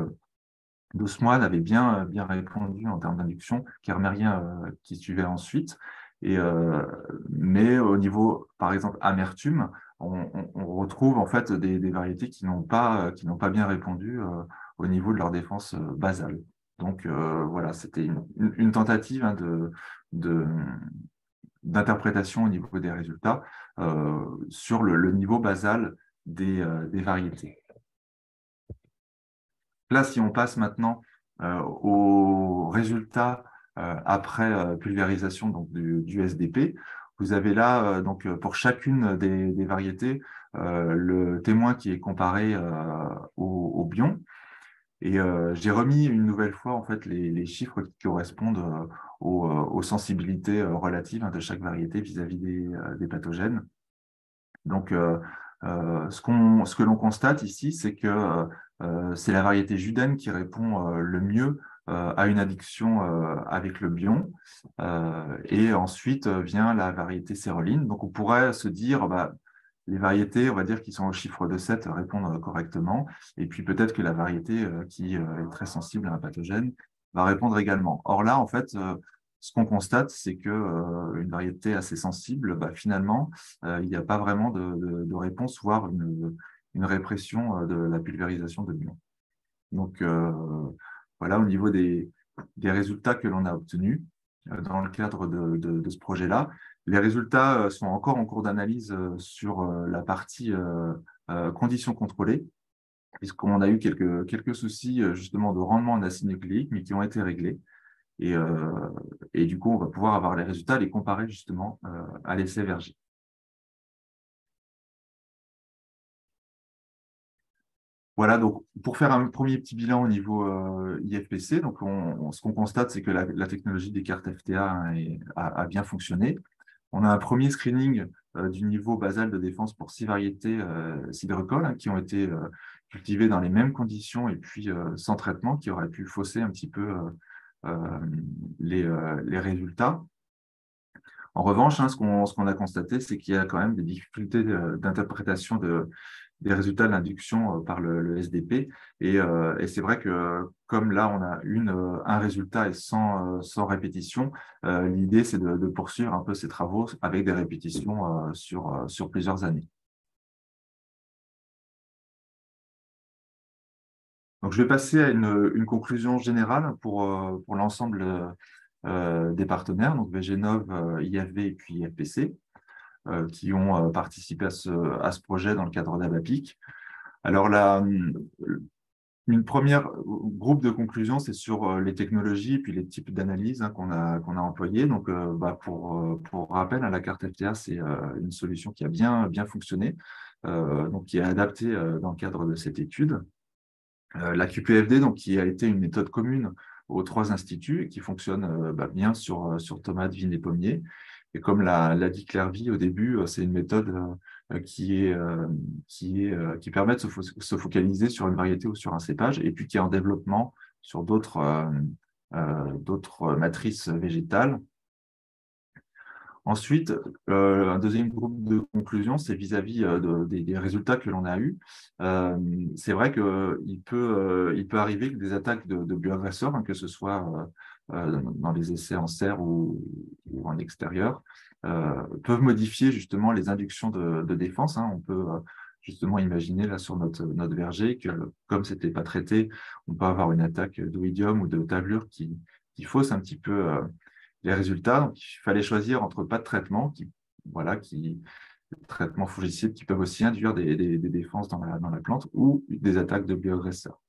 Douce-Moine avait bien répondu en termes d'induction, Kermérien qui suivait ensuite. Mais au niveau, par exemple, amertume, on retrouve en fait des variétés qui n'ont pas bien répondu au niveau de leur défense basale. Donc voilà, c'était une tentative hein, de- d'interprétation au niveau des résultats sur le niveau basal des variétés. Là, si on passe maintenant aux résultats après pulvérisation donc, du SDP, vous avez là, donc, pour chacune des variétés, le témoin qui est comparé au bion. Et j'ai remis une nouvelle fois en fait, les chiffres qui correspondent aux sensibilités relatives hein, de chaque variété vis-à-vis des pathogènes. Donc, ce que l'on constate ici, c'est que c'est la variété Juden qui répond le mieux à une addiction avec le bion. Et ensuite vient la variété céroline. Donc, on pourrait se dire, bah, les variétés, on va dire, qui sont au chiffre de 7 répondent correctement. Et puis peut-être que la variété qui est très sensible à un pathogène va répondre également. Or là, en fait, ce qu'on constate, c'est que une variété assez sensible, bah, finalement, il n'y a pas vraiment de réponse, voire une répression de la pulvérisation de bion. Donc, voilà, au niveau des résultats que l'on a obtenus dans le cadre de ce projet-là, les résultats sont encore en cours d'analyse sur la partie conditions contrôlées, puisqu'on a eu quelques soucis justement de rendement en acide nucléique, mais qui ont été réglés. Et du coup, on va pouvoir avoir les résultats, les comparer justement à l'essai Verger. Voilà, donc pour faire un premier petit bilan au niveau IFPC, donc ce qu'on constate, c'est que la technologie des cartes FTA hein, a bien fonctionné. On a un premier screening du niveau basal de défense pour 6 variétés cidricoles hein, qui ont été cultivées dans les mêmes conditions et puis sans traitement, qui auraient pu fausser un petit peu les résultats. En revanche, hein, ce qu'on a constaté, c'est qu'il y a quand même des difficultés d'interprétation des résultats de l'induction par le SDP. Et c'est vrai que comme là, on a un résultat et sans répétition, l'idée, c'est de poursuivre un peu ces travaux avec des répétitions sur plusieurs années. Donc, je vais passer à une conclusion générale pour l'ensemble des partenaires, donc VGNOV, IFV et puis IFPC, qui ont participé à ce projet dans le cadre d'ABAPIC. Alors, une première groupe de conclusion, c'est sur les technologies puis les types d'analyse qu'on a employés. Donc, pour rappel, la carte FTA, c'est une solution qui a bien fonctionné, donc qui est adaptée dans le cadre de cette étude. La QPFD, donc, qui a été une méthode commune aux 3 instituts et qui fonctionne bien sur tomates, vignes et pommiers. Et comme l'a dit Claire-Vie au début, c'est une méthode qui permet de se focaliser sur une variété ou sur un cépage, et puis qui est en développement sur d'autres matrices végétales. Ensuite, un deuxième groupe de conclusion, c'est vis-à-vis des résultats que l'on a eus. C'est vrai qu'il peut arriver que des attaques de bioagresseurs, que ce soit dans les essais en serre ou en extérieur, peuvent modifier justement les inductions de défense. On peut justement imaginer là sur notre verger que comme ce n'était pas traité, on peut avoir une attaque d'oïdium ou de tablure qui fausse un petit peu les résultats. Donc, il fallait choisir entre pas de traitement, traitements fongicides qui peuvent aussi induire des défenses dans la plante ou des attaques de bioagresseurs.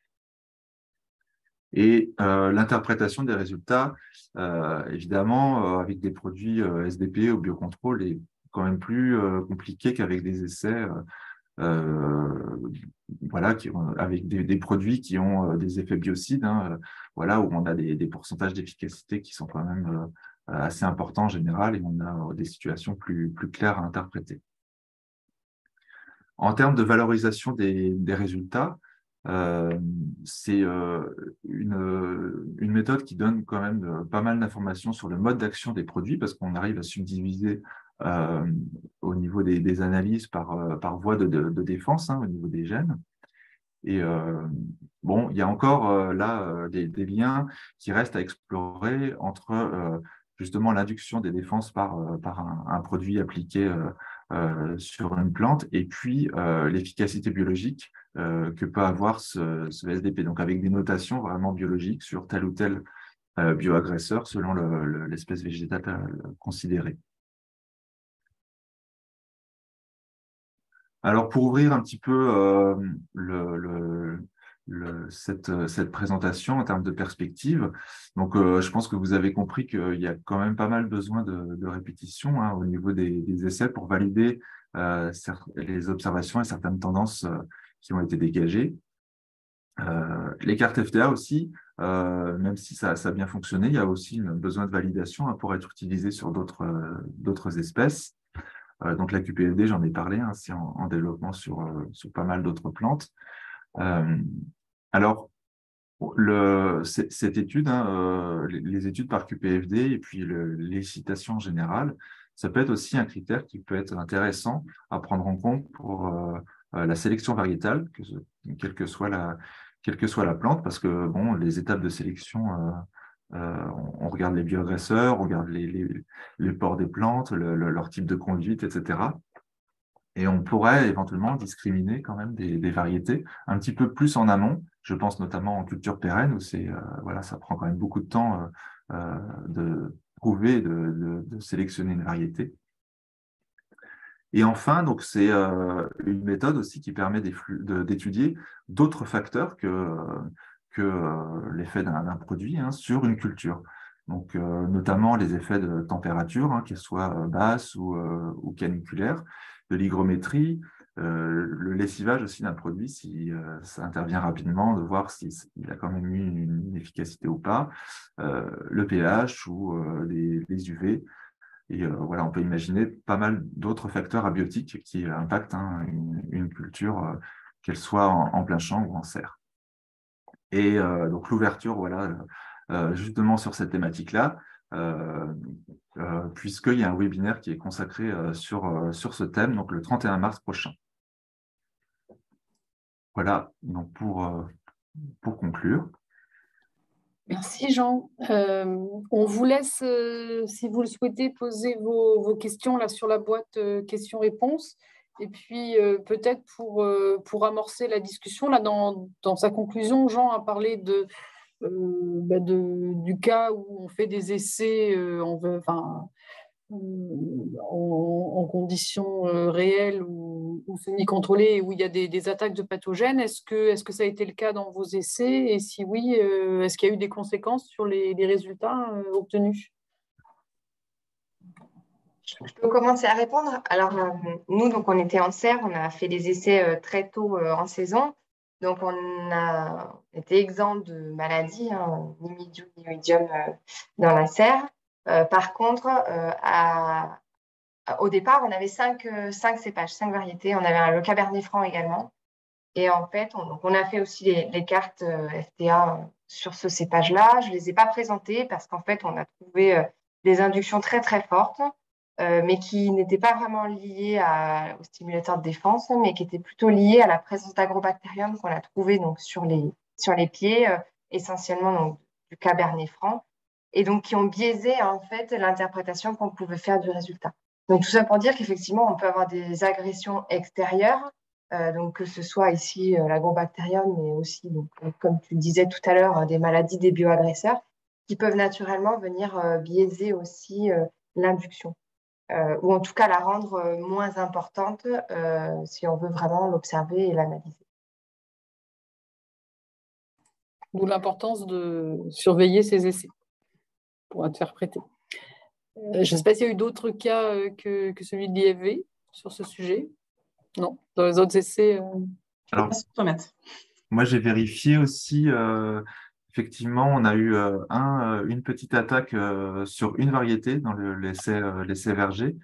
Et l'interprétation des résultats, évidemment, avec des produits SDP au biocontrôle est quand même plus compliqué qu'avec des essais avec des produits qui ont des effets biocides, où on a des pourcentages d'efficacité qui sont quand même assez importants en général, et on a des situations plus claires à interpréter. En termes de valorisation des résultats, c'est une méthode qui donne quand même pas mal d'informations sur le mode d'action des produits, parce qu'on arrive à subdiviser au niveau des analyses par voie de défense, au niveau des gènes. Et il y a encore des liens qui restent à explorer entre justement l'induction des défenses par un produit appliqué sur une plante, et puis l'efficacité biologique que peut avoir ce SDP, donc avec des notations vraiment biologiques sur tel ou tel bioagresseur selon l'espèce végétale considérée. Alors, pour ouvrir un petit peu cette présentation en termes de perspective, donc je pense que vous avez compris qu'il y a quand même pas mal besoin de répétition au niveau des essais pour valider les observations et certaines tendances qui ont été dégagées. Les cartes FTA aussi, même si ça a bien fonctionné, il y a aussi besoin de validation pour être utilisé sur d'autres espèces. Donc la QPFD, j'en ai parlé, c'est en développement sur pas mal d'autres plantes. Alors, cette étude, les études par QPFD et puis les citations en général, ça peut être aussi un critère qui peut être intéressant à prendre en compte pour la sélection variétale, quelle que soit la plante, parce que les étapes de sélection, on regarde les bioagresseurs, on regarde les pores des plantes, leur type de conduite, etc. Et on pourrait éventuellement discriminer quand même des variétés un petit peu plus en amont. Je pense notamment en culture pérenne, où ça prend quand même beaucoup de temps de trouver, de sélectionner une variété. Et enfin, donc c'est une méthode aussi qui permet d'étudier d'autres facteurs que l'effet d'un produit sur une culture. Donc, notamment les effets de température, qu'elles soient basses ou caniculaires, de l'hygrométrie, le lessivage aussi d'un produit, si ça intervient rapidement, de voir s'il a quand même eu une efficacité ou pas, le pH ou les UV. Et on peut imaginer pas mal d'autres facteurs abiotiques qui impactent une culture, qu'elle soit en plein champ ou en serre. Et donc l'ouverture, justement sur cette thématique-là, puisqu'il y a un webinaire qui est consacré sur ce thème, donc le 31 mars prochain. Voilà, donc pour conclure. Merci Jean. On vous laisse, si vous le souhaitez, poser vos questions là sur la boîte questions-réponses. Et puis peut-être pour amorcer la discussion, là, dans sa conclusion, Jean a parlé du cas où on fait des essais, en conditions réelles ou semi-contrôlées, où il y a des attaques de pathogènes. Est-ce que ça a été le cas dans vos essais? Et si oui, est-ce qu'il y a eu des conséquences sur les résultats obtenus? Je peux commencer à répondre. Alors, nous, donc, on était en serre, on a fait des essais très tôt en saison. Donc, on a été exempt de maladies, hein, ni Medium ni Oïdium dans la serre. Par contre, au départ, on avait cinq cépages, 5 variétés. On avait le Cabernet Franc également. Et en fait, on a fait aussi les cartes FTA sur ce cépage-là. Je ne les ai pas présentées parce qu'en fait, on a trouvé des inductions très, très fortes, mais qui n'étaient pas vraiment liées au stimulateur de défense, mais qui étaient plutôt liées à la présence d'agrobactérium qu'on a trouvé donc, sur les pieds, essentiellement donc, du Cabernet Franc, et donc qui ont biaisé en fait l'interprétation qu'on pouvait faire du résultat. Donc tout ça pour dire qu'effectivement, on peut avoir des agressions extérieures, donc que ce soit ici l'agrobactérium, mais aussi, donc, comme tu le disais tout à l'heure, des maladies des bioagresseurs, qui peuvent naturellement venir biaiser aussi l'induction, ou en tout cas la rendre moins importante si on veut vraiment l'observer et l'analyser. D'où l'importance de surveiller ces essais pour interpréter. Je ne sais pas s'il y a eu d'autres cas que celui de l'IFV sur ce sujet. Non, dans les autres essais. Alors, moi, j'ai vérifié aussi, effectivement, on a eu une petite attaque sur une variété dans l'essai verger,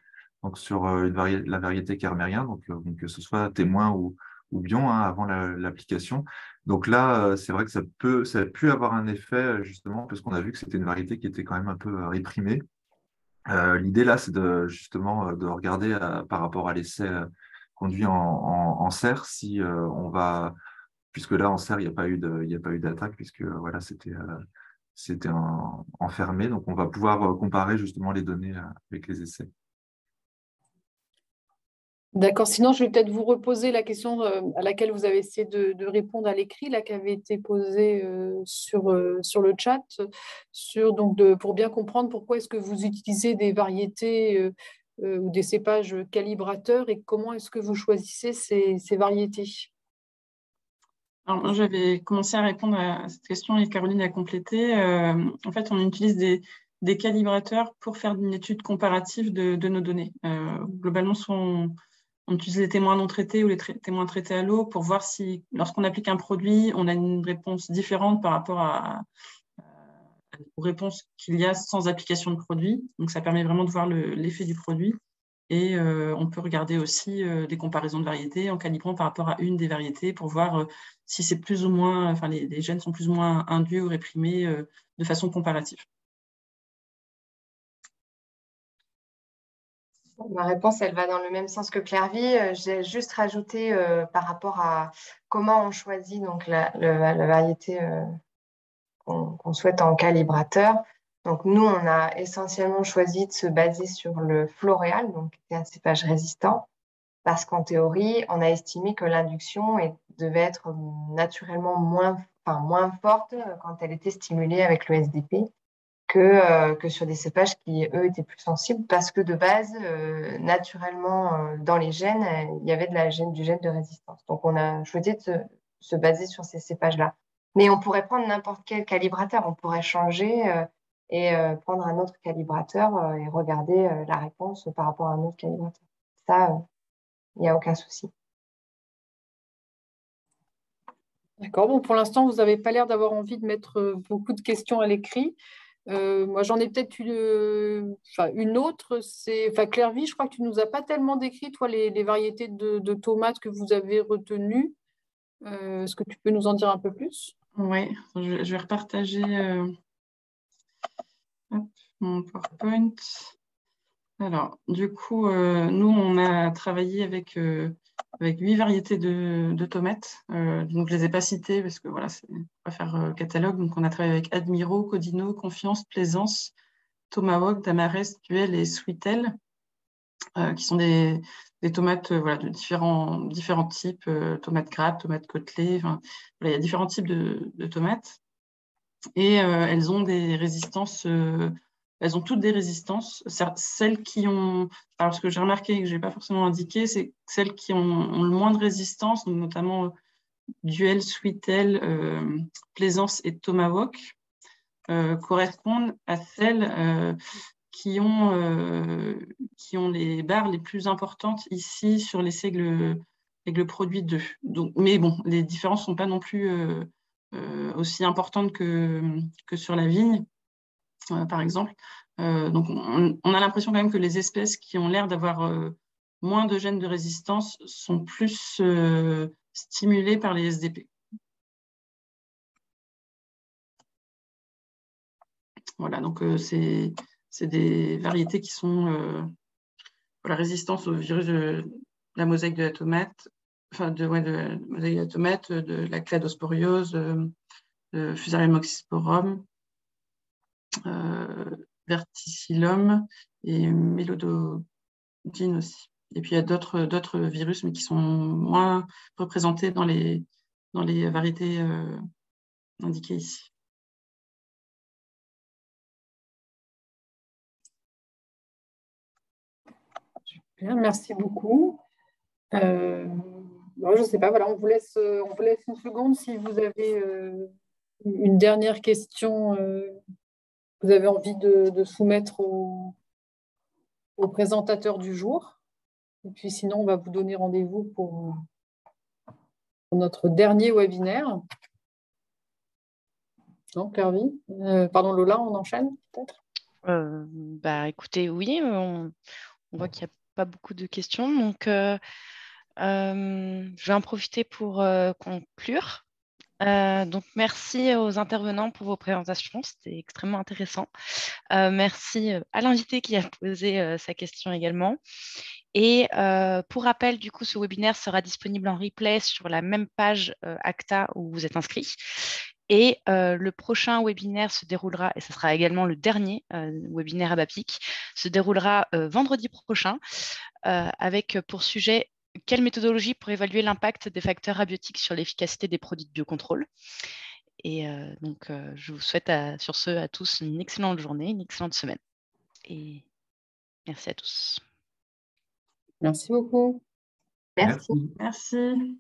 donc sur la variété Kermérien, donc que ce soit témoin ou bion hein, avant l'application. Donc là, c'est vrai que ça a pu avoir un effet, justement, parce qu'on a vu que c'était une variété qui était quand même un peu réprimée. L'idée là, c'est justement de regarder par rapport à l'essai conduit en serre si on va, puisque là en serre il n'y a pas eu d'attaque puisque voilà c'était enfermé, donc on va pouvoir comparer justement les données avec les essais. D'accord. Sinon, je vais peut-être vous reposer la question à laquelle vous avez essayé de répondre à l'écrit, là, qui avait été posée sur le chat, pour bien comprendre pourquoi est-ce que vous utilisez des variétés ou des cépages calibrateurs et comment est-ce que vous choisissez ces variétés. Alors, moi, j'avais commencé à répondre à cette question et Caroline a complété. En fait, on utilise des calibrateurs pour faire une étude comparative de nos données. Globalement, on utilise les témoins non traités ou les témoins traités à l'eau pour voir si, lorsqu'on applique un produit, on a une réponse différente par rapport aux réponses qu'il y a sans application de produit. Donc, ça permet vraiment de voir l'effet du produit. Et on peut regarder aussi des comparaisons de variétés en calibrant par rapport à une des variétés pour voir si c'est plus ou moins, enfin, les gènes sont plus ou moins induits ou réprimés de façon comparative. Ma réponse, elle va dans le même sens que Claire-Vie. J'ai juste rajouté par rapport à comment on choisit donc, la variété qu'on souhaite en calibrateur. Donc, nous, on a essentiellement choisi de se baser sur le floréal, donc qui est un cépage résistant, parce qu'en théorie, on a estimé que l'induction devait être naturellement moins forte quand elle était stimulée avec le SDP. Que sur des cépages qui, eux, étaient plus sensibles parce que de base, naturellement, dans les gènes, il y avait du gène de résistance. Donc, on a choisi de se baser sur ces cépages-là. Mais on pourrait prendre n'importe quel calibrateur, on pourrait changer et prendre un autre calibrateur et regarder la réponse par rapport à un autre calibrateur. Ça, il n'y a aucun souci. D'accord. Bon, pour l'instant, vous n'avez pas l'air d'avoir envie de mettre beaucoup de questions à l'écrit. Moi, j'en ai peut-être une autre. Claire-Vie, je crois que tu ne nous as pas tellement décrit, toi, les variétés de tomates que vous avez retenues. Est-ce que tu peux nous en dire un peu plus? Oui, je vais repartager mon PowerPoint. Alors, du coup, nous, on a travaillé avec 8 variétés de tomates. Donc, je ne les ai pas citées parce que voilà, on va faire catalogue. Donc, on a travaillé avec Admiro, Codino, Confiance, Plaisance, Tomahawk, Damarest, Duel et Sweetel, qui sont des tomates voilà, de différents types, tomates grappes, tomates côtelées. Voilà, il y a différents types de tomates. Et elles ont des résistances elles ont toutes des résistances. Celles qui ont, alors ce que j'ai remarqué et que je n'ai pas forcément indiqué, c'est celles qui ont le moins de résistance, donc notamment Duel, Sweetel, Plaisance et Tomahawk, correspondent à celles qui ont les barres les plus importantes ici sur les seigles produit 2. Donc, mais bon, les différences ne sont pas non plus aussi importantes que sur la vigne, par exemple. Donc, on a l'impression quand même que les espèces qui ont l'air d'avoir moins de gènes de résistance sont plus stimulées par les SDP. Voilà, donc c'est des variétés qui sont pour la résistance au virus de la mosaïque de la tomate, enfin de la mosaïque de la tomate, de la cladosporiose, de Fusarium oxysporum, verticillum et mélodogine aussi. Et puis il y a d'autres virus, mais qui sont moins représentés dans les variétés indiquées ici. Bien, merci beaucoup. Je ne sais pas, voilà, on vous laisse une seconde si vous avez une dernière question que vous avez envie de soumettre au présentateur du jour. Et puis sinon, on va vous donner rendez-vous pour notre dernier webinaire. Non, Claire-Vie pardon, Lola, on enchaîne peut-être Écoutez, oui, on voit qu'il n'y a pas beaucoup de questions. Donc, je vais en profiter pour conclure. Donc, merci aux intervenants pour vos présentations. C'était extrêmement intéressant. Merci à l'invité qui a posé sa question également. Et pour rappel, du coup, ce webinaire sera disponible en replay sur la même page ACTA où vous êtes inscrit. Et le prochain webinaire se déroulera, et ce sera également le dernier webinaire ABAPIC, se déroulera vendredi prochain avec pour sujet quelle méthodologie pour évaluer l'impact des facteurs abiotiques sur l'efficacité des produits de biocontrôle. Et donc, je vous souhaite sur ce à tous une excellente journée, une excellente semaine. Et merci à tous. Merci beaucoup. Merci. Merci.